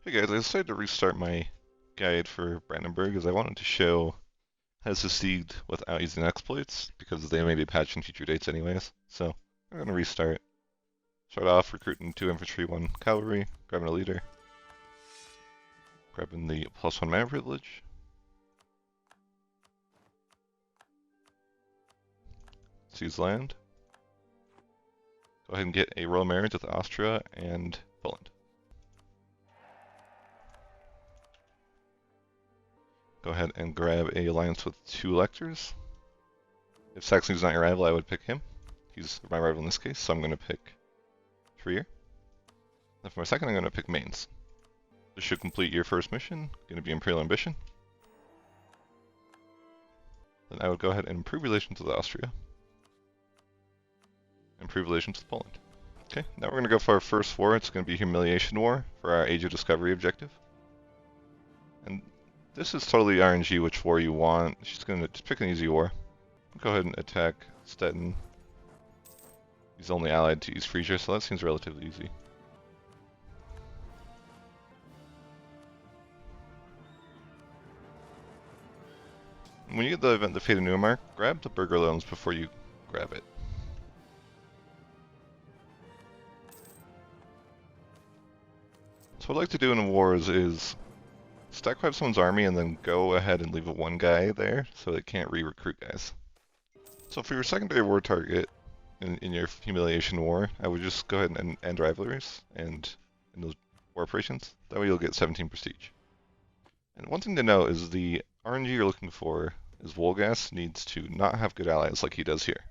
Hey guys, I decided to restart my guide for Brandenburg as I wanted to show how to succeed without using exploits, because they may be patched in future dates anyways. So I'm going to restart. Start off recruiting 2 infantry, 1 cavalry, grabbing a leader, grabbing the +1 mana privilege. Seize land. Go ahead and get a royal marriage with Austria and Poland. Go ahead and grab a alliance with 2 electors. If Saxony's not your rival, I would pick him. He's my rival in this case, so I'm going to pick Trier. Then for my second, I'm going to pick Mainz. This should complete your first mission, going to be Imperial Ambition. Then I would go ahead and improve relations with Austria. Improve relations with Poland. Okay, now we're going to go for our first war. It's going to be Humiliation War for our Age of Discovery objective. And this is totally RNG which war you want. She's going to just pick an easy war. Go ahead and attack Stettin. He's only allied to East Frisia, so that seems relatively easy. When you get the event, the Fate of Neumark, grab the Burger Loans before you grab it. So what I like to do in wars is stack wipe someone's army and then go ahead and leave a 1 guy there so they can't re-recruit guys. So for your secondary war target in your Humiliation War, I would just go ahead and end rivalries and in those war operations. That way you'll get 17 prestige. And one thing to note is the RNG you're looking for is Wolgast needs to not have good allies like he does here.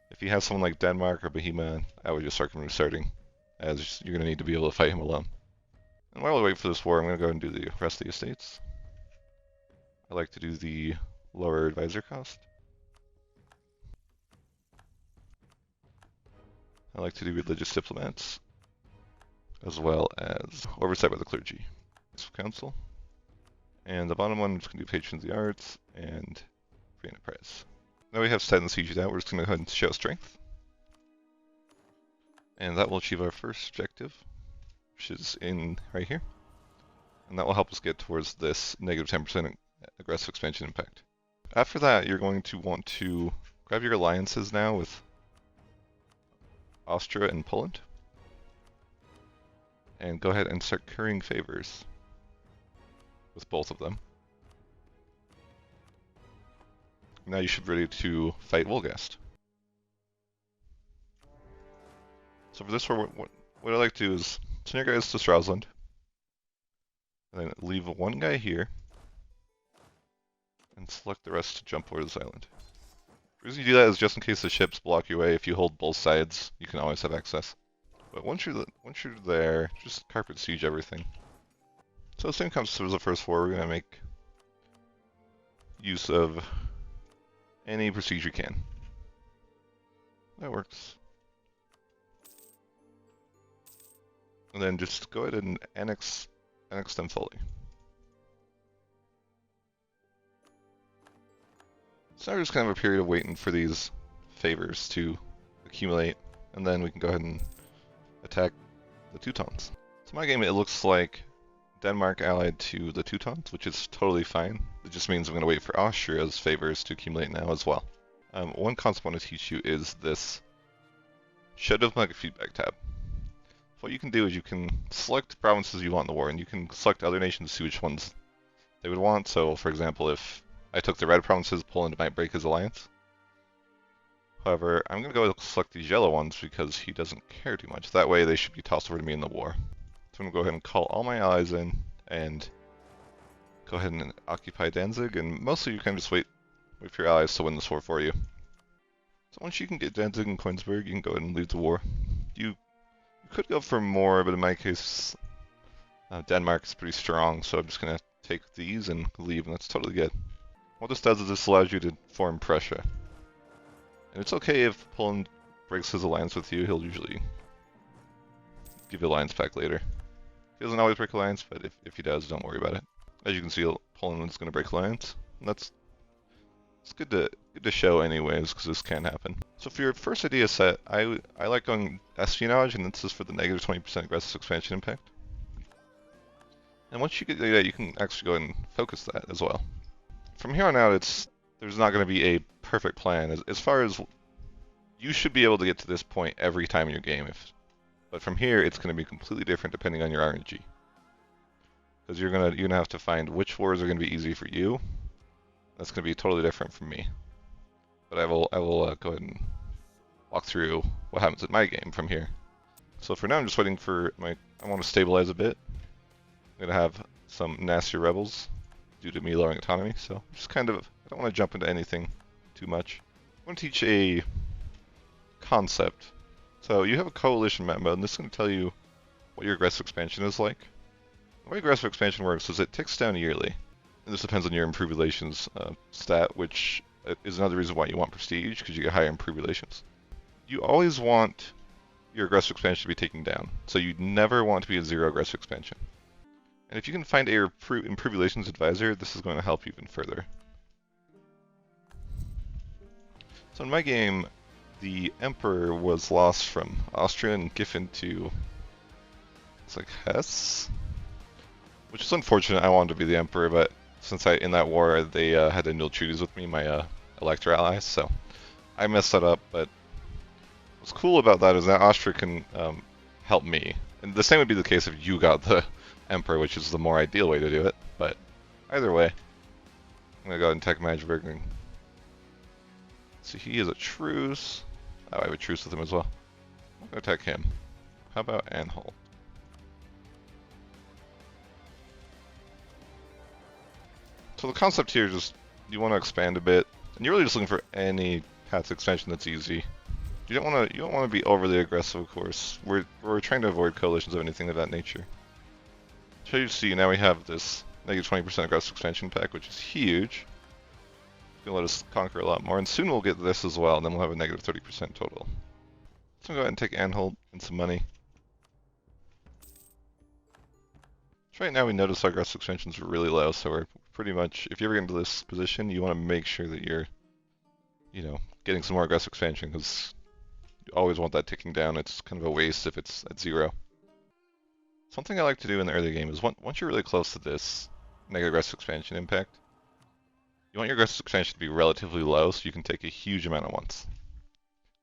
If he has someone like Denmark or Bohemia, I would just start him restarting, as you're going to need to be able to fight him alone. And while we wait for this war, I'm going to go ahead and do the rest of the estates. I like to do the lower advisor cost. I like to do religious diplomats, as well as oversight by the clergy. Council. And the bottom one, I'm just going to do patrons of the arts and free enterprise. Now we have Stettin sieged out, we're just going to go ahead and show strength. And that will achieve our first objective, which is in right here. And that will help us get towards this negative 10% aggressive expansion impact. After that, you're going to want to grab your alliances now with Austria and Poland. And go ahead and start currying favors with both of them. Now you should be ready to fight Wolgast. So for this war, what I like to do is send your guys to Stralsund, and then leave 1 guy here, and select the rest to jump over this island. The reason you do that is just in case the ships block your way. If you hold both sides, you can always have access. But once you're there, just carpet siege everything. So the same concept as the first war, we're going to make use of any prestige we can. That works. And then just go ahead and annex them fully. So now we're just kind of a period of waiting for these favors to accumulate, and then we can go ahead and attack the Teutons. So my game, it looks like Denmark allied to the Teutons, which is totally fine. It just means I'm going to wait for Austria's favors to accumulate now as well. One concept I want to teach you is this show diplomatic feedback tab. What you can do is you can select provinces you want in the war, and you can select other nations to see which ones they would want. So, for example, if I took the red provinces, Poland might break his alliance. However, I'm going to go select these yellow ones because he doesn't care too much. That way they should be tossed over to me in the war. So I'm going to go ahead and call all my allies in and go ahead and occupy Danzig, and mostly you can just wait for your allies to win this war for you. So once you can get Danzig and Koenigsberg, you can go ahead and leave the war. You could go for more, but in my case, Denmark is pretty strong, so I'm just going to take these and leave, and that's totally good. What this does is this allows you to form Prussia. And it's okay if Poland breaks his alliance with you, he'll usually give you alliance back later. He doesn't always break alliance, but if he does, don't worry about it. As you can see, Poland is going to break alliance, and it's good to show anyways, because this can happen. So for your first idea set, I like going espionage, and this is for the negative 20% aggressive expansion impact. And once you get that, you can actually go ahead and focus that as well. From here on out, there's not going to be a perfect plan. As far as you should be able to get to this point every time in your game, but from here it's going to be completely different depending on your RNG. Because you're gonna have to find which wars are going to be easy for you. That's going to be totally different from me. But I will go ahead and walk through what happens in my game from here. So for now, I'm just waiting for I want to stabilize a bit. I'm going to have some nastier rebels due to me lowering autonomy. So just kind of, I don't want to jump into anything too much. I want to teach a concept. So you have a coalition map mode, and this is going to tell you what your aggressive expansion is like. The way aggressive expansion works is it ticks down yearly. And this depends on your improved relations stat, which is another reason why you want prestige, because you get higher improved relations. You always want your aggressive expansion to be taken down, so you never want to be a zero aggressive expansion. And if you can find a improved relations advisor, this is going to help you even further. So in my game, the emperor was lost from Austria and given to, it's like Hesse? Which is unfortunate. I wanted to be the emperor, but since in that war they had annual treaties with me, my elector allies, so I messed that up. But what's cool about that is that Austria can help me, and the same would be the case if you got the emperor, which is the more ideal way to do it. But either way, I'm gonna go ahead and attack Magdeburg. And see, he is a truce. Oh, I have a truce with him as well. I'm gonna attack him. How about Anhalt? So the concept here is just you want to expand a bit, and you're really just looking for any path extension that's easy. You don't want to be overly aggressive, of course. We're trying to avoid coalitions of anything of that nature. So you see now we have this negative 20% aggressive expansion pack, which is huge. It's gonna let us conquer a lot more, and soon we'll get this as well, and then we'll have a negative 30% total. So I'm gonna go ahead and take Anhalt and some money. So right now we notice our aggressive expansions are really low, so we're pretty much, if you ever get into this position, you want to make sure that you're, getting some more aggressive expansion, because you always want that ticking down. It's kind of a waste if it's at zero. Something I like to do in the early game is once you're really close to this negative aggressive expansion impact, you want your aggressive expansion to be relatively low so you can take a huge amount at once.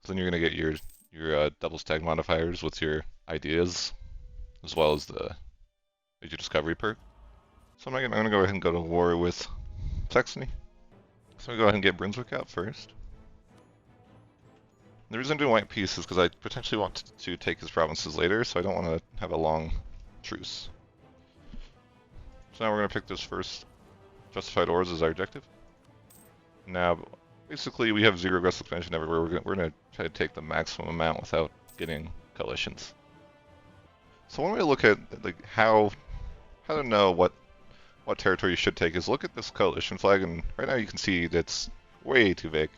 So then you're going to get your double stack modifiers with your ideas, as well as the major discovery perk. So I'm going to go ahead and go to war with Saxony. So I'm going to go ahead and get Brunswick out first. The reason I'm doing white peace is because I potentially want to take his provinces later, so I don't want to have a long truce. So now we're going to pick this first justified ores as our objective. Now, basically we have zero aggressive expansion everywhere. We're going to try to take the maximum amount without getting coalitions. So one way to look at how to know what territory you should take is look at this coalition flag, and right now you can see that's way too big.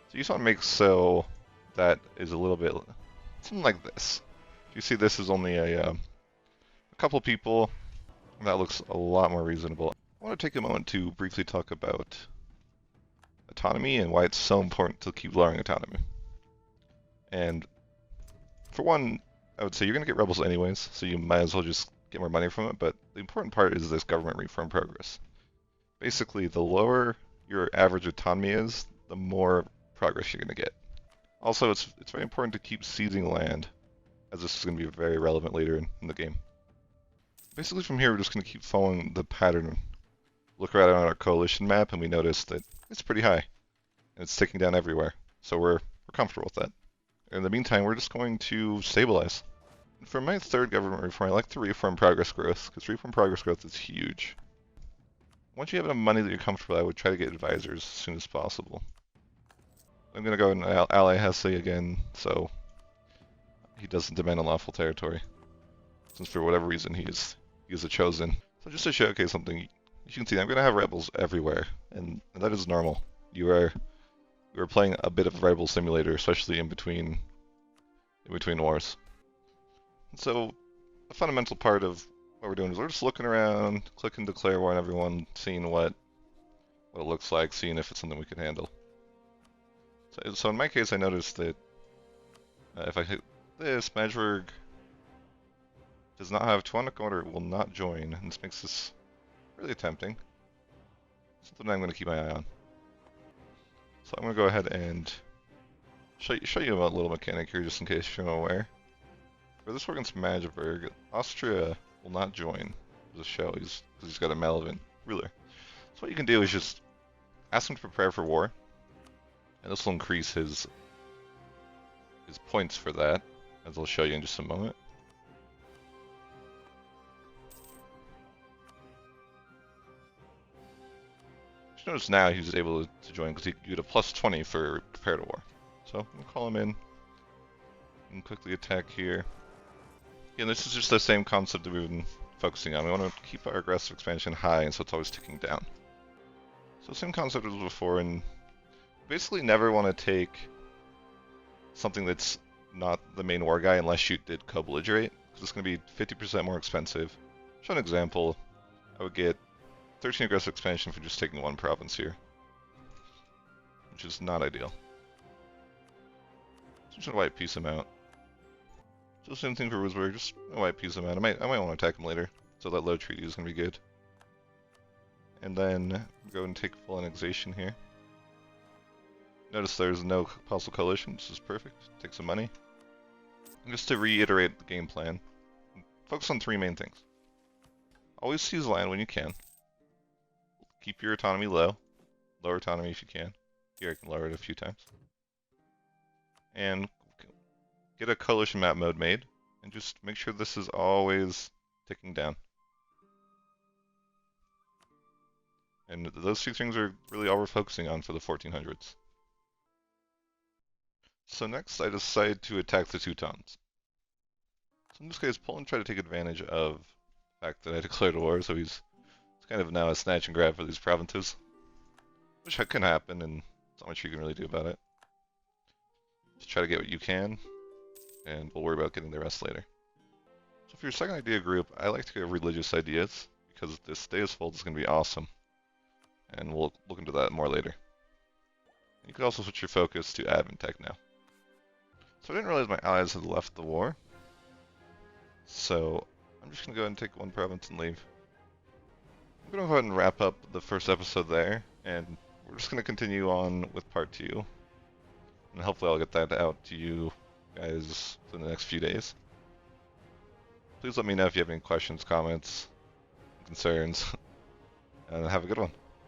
So you just want to make so that is a little bit something like this. You see this is only a couple people, and that looks a lot more reasonable. I want to take a moment to briefly talk about autonomy and why it's so important to keep lowering autonomy. And for one, I would say you're going to get rebels anyways, so you might as well just get more money from it, but the important part is this government reform progress. Basically, the lower your average autonomy is, the more progress you're going to get. Also, it's very important to keep seizing land, as this is going to be very relevant later in the game. Basically from here, we're just going to keep following the pattern. Look around on our coalition map, and we notice that it's pretty high, and it's ticking down everywhere, so we're comfortable with that. In the meantime, we're just going to stabilize. For my third government reform, I like to reform progress growth, because reform progress growth is huge. Once you have enough money that you're comfortable, I would try to get advisors as soon as possible. I'm going to go and ally Hesse again, so he doesn't demand unlawful territory, since for whatever reason he is a chosen. So just to showcase something, you can see I'm going to have rebels everywhere, and that is normal. You are playing a bit of rebel simulator, especially in between wars. And so the fundamental part of what we're doing is we're just looking around, clicking declare war on everyone, seeing what it looks like, seeing if it's something we can handle. So in my case, I noticed that if I hit this, Magdeburg Does not have Teutonic Order, will not join, and this makes this really tempting. Something I'm going to keep my eye on. So I'm going to go ahead and show you a little mechanic here, just in case you're not aware. For this war against Magdeburg, Austria will not join as a show, because he's got a Malevin ruler. So what you can do is just ask him to prepare for war, and this will increase his points for that, as I'll show you in just a moment. Just notice now he's able to join because he get a plus 20 for prepare to war. So I'm gonna call him in and quickly attack here. Again, this is just the same concept that we've been focusing on. We want to keep our aggressive expansion high, and so it's always ticking down. So same concept as before, and basically never want to take something that's not the main war guy unless you did co-belligerate, because it's going to be 50% more expensive. Show an example. I would get 13 aggressive expansion for just taking one province here, which is not ideal. So I'm just going to white piece him out. So same thing for Würzburg, just a white piece him out. I might want to attack him later, so that low treaty is going to be good. And then go and take full annexation here. Notice there's no possible coalition, this is perfect. Take some money. And just to reiterate the game plan, focus on three main things. Always seize land when you can. Keep your autonomy low. Lower autonomy if you can. Here I can lower it a few times. And get a coalition map mode made, and just make sure this is always ticking down. And those two things are really all we're focusing on for the 1400s. So next I decide to attack the Teutons. So in this case, Poland tried to take advantage of the fact that I declared a war, so it's kind of now a snatch and grab for these provinces. Which can happen, and there's not much you can really do about it. Just try to get what you can, and we'll worry about getting the rest later. So for your second idea group, I like to go religious ideas, because this Deus Vult is going to be awesome. And we'll look into that more later. And you can also switch your focus to admin tech now. So I didn't realize my allies had left the war. So I'm just going to go ahead and take one province and leave. I'm going to go ahead and wrap up the first episode there, and we're just going to continue on with part 2. And hopefully I'll get that out to you guys in the next few days. Please let me know if you have any questions, comments, concerns, and have a good one.